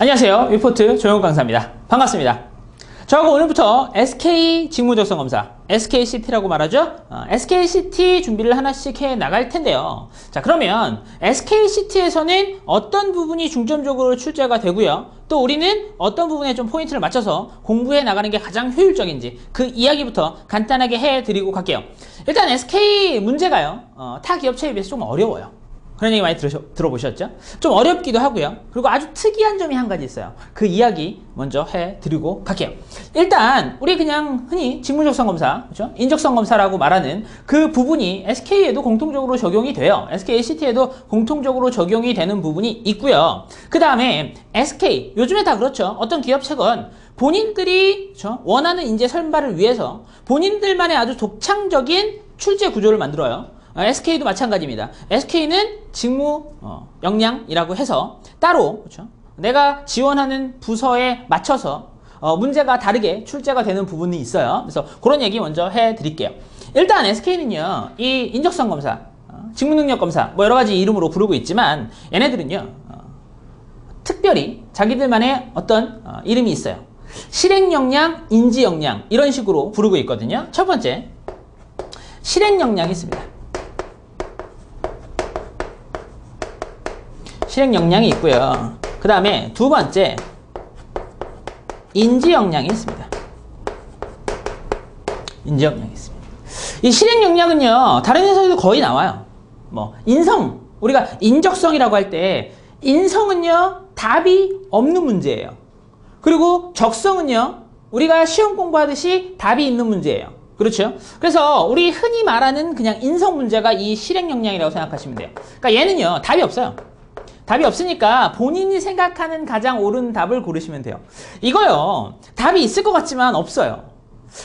안녕하세요. 위포트 조영욱 강사입니다. 반갑습니다. 저하고 오늘부터 SK 직무적성 검사, SKCT라고 말하죠. SKCT 준비를 하나씩 해 나갈 텐데요. 자, 그러면 SKCT에서는 어떤 부분이 중점적으로 출제가 되고요. 또 우리는 어떤 부분에 좀 포인트를 맞춰서 공부해 나가는 게 가장 효율적인지 그 이야기부터 간단하게 해드리고 갈게요. 일단 SK 문제가요. 타 기업체에 비해서 좀 어려워요. 그런 얘기 많이 들어보셨죠? 좀 어렵기도 하고요. 그리고 아주 특이한 점이 한 가지 있어요. 그 이야기 먼저 해드리고 갈게요. 일단 우리 그냥 흔히 직무적성 검사, 그렇죠? 인적성 검사라고 말하는 그 부분이 SK에도 공통적으로 적용이 돼요. SKCT에도 공통적으로 적용이 되는 부분이 있고요. 그 다음에 SK, 요즘에 다 그렇죠. 어떤 기업체건 본인들이 그렇죠? 원하는 인재 선발을 위해서 본인들만의 아주 독창적인 출제 구조를 만들어요. SK도 마찬가지입니다. SK는 직무 역량이라고 해서 따로 그렇죠? 내가 지원하는 부서에 맞춰서 문제가 다르게 출제가 되는 부분이 있어요. 그래서 그런 얘기 먼저 해드릴게요. 일단 SK는요, 이 인적성 검사, 직무능력 검사, 뭐 여러 가지 이름으로 부르고 있지만 얘네들은요, 특별히 자기들만의 어떤 이름이 있어요. 실행 역량, 인지 역량 이런 식으로 부르고 있거든요. 첫 번째, 실행 역량이 있습니다. 실행 역량이 있고요. 그 다음에 두 번째, 인지 역량이 있습니다. 인지 역량이 있습니다. 이 실행 역량은요, 다른 회사에도 거의 나와요. 뭐 인성, 우리가 인적성이라고 할 때 인성은요, 답이 없는 문제예요. 그리고 적성은요, 우리가 시험 공부하듯이 답이 있는 문제예요. 그렇죠? 그래서 우리 흔히 말하는 그냥 인성 문제가 이 실행 역량이라고 생각하시면 돼요. 그러니까 얘는요, 답이 없어요. 답이 없으니까 본인이 생각하는 가장 옳은 답을 고르시면 돼요. 이거요, 답이 있을 것 같지만 없어요.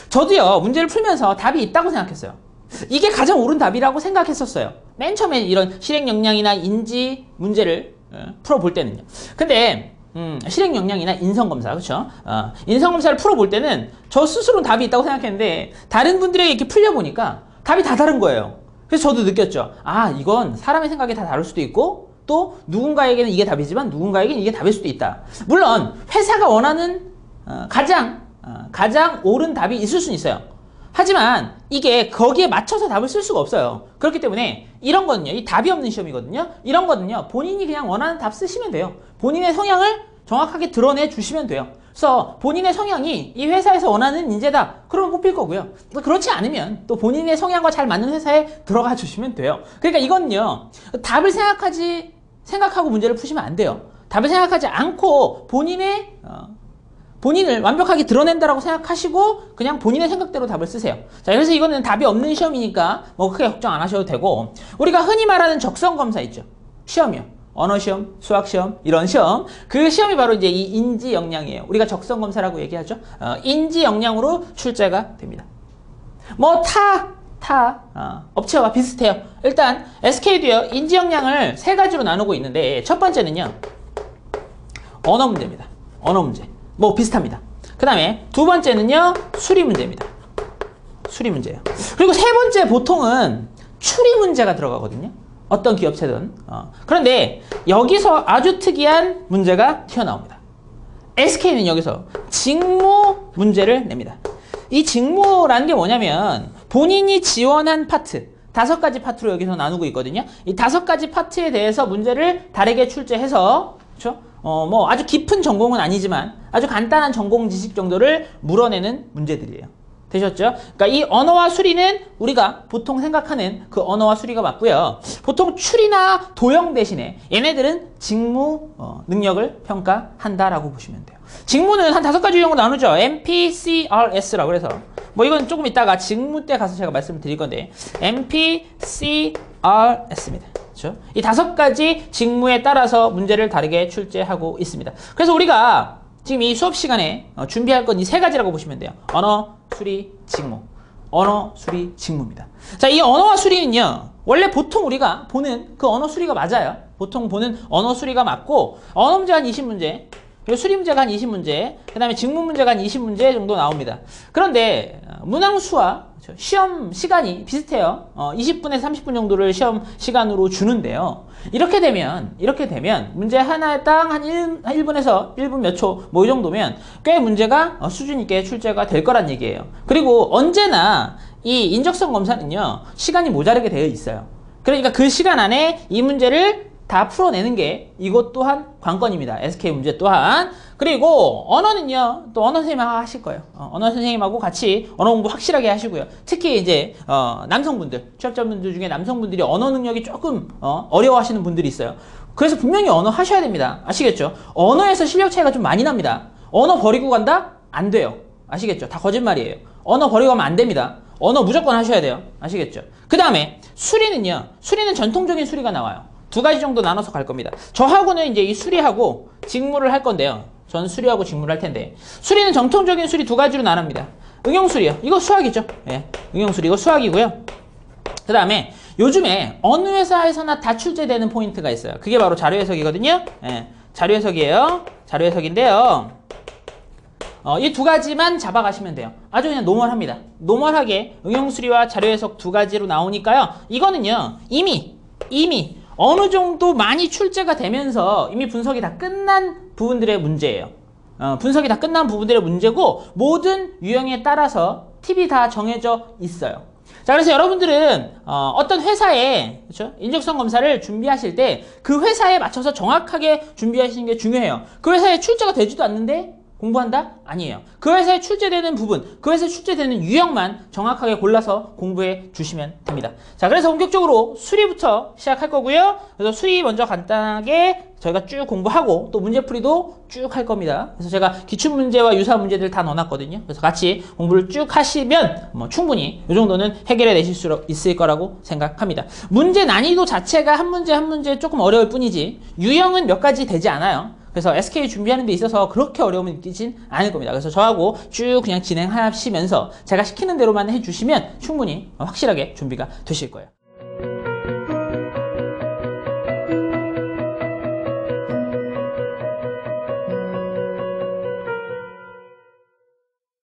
저도요, 문제를 풀면서 답이 있다고 생각했어요. 이게 가장 옳은 답이라고 생각했었어요. 맨 처음에 이런 실행 역량이나 인지 문제를 풀어볼 때는요. 근데 실행 역량이나 인성 검사, 그렇죠? 인성 검사를 풀어볼 때는 저 스스로는 답이 있다고 생각했는데 다른 분들에게 이렇게 풀려보니까 답이 다 다른 거예요. 그래서 저도 느꼈죠. 아, 이건 사람의 생각이 다 다를 수도 있고 또 누군가에게는 이게 답이지만 누군가에게는 이게 답일 수도 있다. 물론 회사가 원하는 가장 옳은 답이 있을 수는 있어요. 하지만 이게 거기에 맞춰서 답을 쓸 수가 없어요. 그렇기 때문에 이런 거는요, 이 답이 없는 시험이거든요. 이런 거는요, 본인이 그냥 원하는 답 쓰시면 돼요. 본인의 성향을 정확하게 드러내 주시면 돼요. 그래서 본인의 성향이 이 회사에서 원하는 인재다. 그러면 뽑힐 거고요. 그렇지 않으면 또 본인의 성향과 잘 맞는 회사에 들어가 주시면 돼요. 그러니까 이거는요, 답을 생각하고 문제를 푸시면 안 돼요. 답을 생각하지 않고 본인을 완벽하게 드러낸다라고 생각하시고 그냥 본인의 생각대로 답을 쓰세요. 자, 그래서 이거는 답이 없는 시험이니까 뭐 크게 걱정 안 하셔도 되고, 우리가 흔히 말하는 적성 검사 있죠. 시험이요. 언어 시험, 수학 시험, 이런 시험. 그 시험이 바로 이제 이 인지 역량이에요. 우리가 적성 검사라고 얘기하죠. 인지 역량으로 출제가 됩니다. 뭐 업체와 비슷해요. 일단 SK도요, 인지 역량을 세 가지로 나누고 있는데 첫 번째는요, 언어 문제입니다. 언어 문제. 뭐 비슷합니다. 그 다음에 두 번째는요, 수리 문제입니다. 수리 문제예요. 그리고 세 번째 보통은 추리 문제가 들어가거든요. 어떤 기업체든. 그런데 여기서 아주 특이한 문제가 튀어나옵니다. SK는 여기서 직무 문제를 냅니다. 이 직무라는 게 뭐냐면 본인이 지원한 파트, 5가지 파트로 여기서 나누고 있거든요. 이 5가지 파트에 대해서 문제를 다르게 출제해서, 그렇죠? 뭐 아주 깊은 전공은 아니지만 아주 간단한 전공 지식 정도를 물어내는 문제들이에요. 되셨죠? 그러니까 이 언어와 수리는 우리가 보통 생각하는 그 언어와 수리가 맞고요. 보통 추리나 도형 대신에 얘네들은 직무 능력을 평가한다라고 보시면 돼요. 직무는 한 5가지 유형으로 나누죠. MPCRS라고 그래서 뭐 이건 조금 이따가 직무 때 가서 제가 말씀을 드릴 건데 MPCRS입니다. 그렇죠? 이 5가지 직무에 따라서 문제를 다르게 출제하고 있습니다. 그래서 우리가 지금 이 수업 시간에 준비할 건 이 3가지라고 보시면 돼요. 언어, 수리, 직무. 언어, 수리, 직무입니다. 자, 이 언어와 수리는요, 원래 보통 우리가 보는 그 언어 수리가 맞아요. 보통 보는 언어 수리가 맞고, 언어 문제가 한 20문제, 그리고 수리 문제가 한 20문제, 그 다음에 직무 문제가 한 20문제 정도 나옵니다. 그런데 문항수와 시험 시간이 비슷해요. 20분에서 30분 정도를 시험 시간으로 주는데요. 이렇게 되면 문제 하나당 한 1분에서 1분 몇 초 뭐 이 정도면 꽤 문제가 수준 있게 출제가 될 거란 얘기예요. 그리고 언제나 이 인적성 검사는요, 시간이 모자르게 되어 있어요. 그러니까 그 시간 안에 이 문제를 다 풀어내는 게 이것 또한 관건입니다. SK 문제 또한. 그리고 언어는요, 또 언어 선생님이 하실 거예요. 언어 선생님하고 같이 언어 공부 확실하게 하시고요. 특히 이제 남성분들, 취업자분들 중에 남성분들이 언어 능력이 조금 어려워하시는 분들이 있어요. 그래서 분명히 언어 하셔야 됩니다. 아시겠죠? 언어에서 실력 차이가 좀 많이 납니다. 언어 버리고 간다? 안 돼요. 아시겠죠? 다 거짓말이에요. 언어 버리고 가면 안 됩니다. 언어 무조건 하셔야 돼요. 아시겠죠? 그 다음에 수리는요. 수리는 전통적인 수리가 나와요. 두 가지 정도 나눠서 갈 겁니다. 저하고는 이제 이 수리하고 직무를 할 건데요. 전 수리하고 직무를 할 텐데, 수리는 정통적인 수리 두 가지로 나눕니다. 응용수리요. 이거 수학이죠. 예, 응용수리 이거 수학이고요. 그 다음에 요즘에 어느 회사에서나 다 출제되는 포인트가 있어요. 그게 바로 자료해석이거든요. 예, 자료해석이에요. 자료해석인데요. 이 두 가지만 잡아가시면 돼요. 아주 그냥 노멀합니다. 노멀하게 응용수리와 자료해석 두 가지로 나오니까요. 이거는요, 이미 어느 정도 많이 출제가 되면서 이미 분석이 다 끝난 부분들의 문제예요. 분석이 다 끝난 부분들의 문제고, 모든 유형에 따라서 팁이 다 정해져 있어요. 자, 그래서 여러분들은 어떤 회사에, 그렇죠? 인적성 검사를 준비하실 때 그 회사에 맞춰서 정확하게 준비하시는 게 중요해요. 그 회사에 출제가 되지도 않는데 공부한다? 아니에요. 그 회사에 출제되는 부분, 그 회사에 출제되는 유형만 정확하게 골라서 공부해 주시면 됩니다. 자, 그래서 본격적으로 수리부터 시작할 거고요. 그래서 수리 먼저 간단하게 저희가 쭉 공부하고 또 문제풀이도 쭉 할 겁니다. 그래서 제가 기출문제와 유사 문제들 다 넣어놨거든요. 그래서 같이 공부를 쭉 하시면 충분히 이 정도는 해결해 내실 수 있을 거라고 생각합니다. 문제 난이도 자체가 한 문제 한 문제 조금 어려울 뿐이지 유형은 몇 가지 되지 않아요. 그래서 SK 준비하는 데 있어서 그렇게 어려움을 느끼진 않을 겁니다. 그래서 저하고 쭉 그냥 진행하시면서 제가 시키는 대로만 해주시면 충분히 확실하게 준비가 되실 거예요.